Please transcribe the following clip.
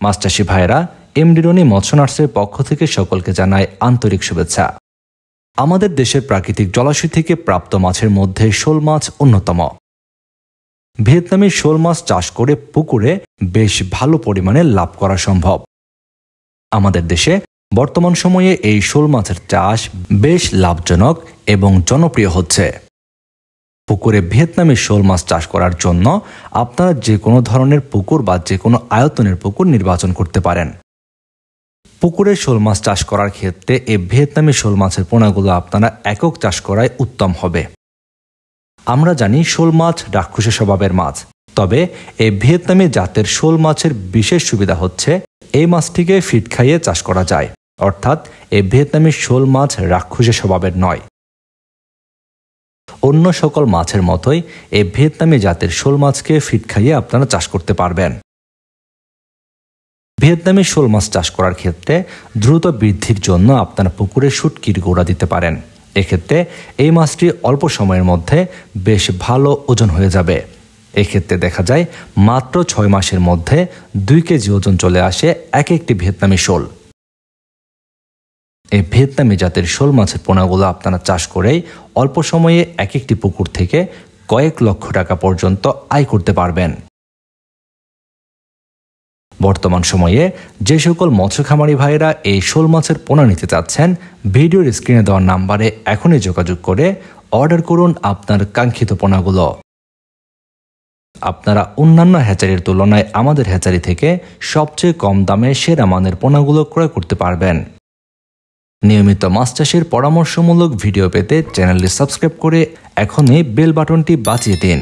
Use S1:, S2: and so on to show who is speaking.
S1: মাছ চাষি ভাইরা এমডি রনি মৎস্য নার্সের পক্ষ থেকে সকলকে জানায় আন্তরিক শুভেচ্ছা। আমাদের দেশের প্রাকৃতিক জলাশয় থেকে প্রাপ্ত মাছের মধ্যে শোল মাছ অন্যতম। ভিয়েতনামি শোল মাছ চাষ করে পুকুরে বেশ ভালো পরিমাণে লাভ করা সম্ভব। আমাদের দেশে বর্তমান সময়ে এই শোল মাছের চাষ বেশ লাভজনক এবং জনপ্রিয় হচ্ছে। পুকুরে ভিয়েতনামি শোল মাছ চাষ করার জন্য আপনারা যে কোনো ধরনের পুকুর বা যে কোনো আয়তনের পুকুর নির্বাচন করতে পারেন। পুকুরে শোল মাছ চাষ করার ক্ষেত্রে এই ভিয়েতনামি শোল মাছের পোনাগুলো আপনারা একক চাষ করায় উত্তম হবে। আমরা জানি শোল মাছ রাক্ষসী স্বভাবের মাছ, তবে এই ভিয়েতনামি জাতের শোল মাছের বিশেষ সুবিধা হচ্ছে এই মাছটিকে ফিড খাইয়ে চাষ করা যায়, অর্থাৎ এই ভিয়েতনামি শোল মাছ রাক্ষসী স্বভাবের নয়। অন্য সকল মাছের মতোই এই ভিয়েতনামি জাতের শোল মাছকে ফিড খাইয়ে আপনারা চাষ করতে পারবেন। ভিয়েতনামি শোল মাছ চাষ করার ক্ষেত্রে দ্রুত বৃদ্ধির জন্য আপনারা পুকুরে শুটকির গোড়া দিতে পারেন। এক্ষেত্রে এই মাছটি অল্প সময়ের মধ্যে বেশ ভালো ওজন হয়ে যাবে। এক্ষেত্রে দেখা যায় মাত্র 6 মাসের মধ্যে 2 কেজি ওজন চলে আসে এক একটি ভিয়েতনামি শোল। এই ভিয়েতনামি জাতের শোল মাছের পোনাগুলো আপনারা চাষ করেই অল্প সময়ে এক একটি পুকুর থেকে কয়েক লক্ষ টাকা পর্যন্ত আয় করতে পারবেন। বর্তমান সময়ে যে সকল মৎস্য খামারি ভাইয়েরা এই শোল মাছের পোনা নিতে চাচ্ছেন, ভিডিওর স্ক্রিনে দেওয়া নাম্বারে এখনই যোগাযোগ করে অর্ডার করুন আপনার কাঙ্ক্ষিত পোনাগুলো। আপনারা অন্যান্য হ্যাচারির তুলনায় আমাদের হ্যাচারি থেকে সবচেয়ে কম দামে সেরা মানের পোনাগুলো ক্রয় করতে পারবেন। নিয়মিত মাছ চাষের পরামর্শমূলক ভিডিও পেতে চ্যানেলটি সাবস্ক্রাইব করে এখনই বেল বাটনটি বাজিয়ে দিন।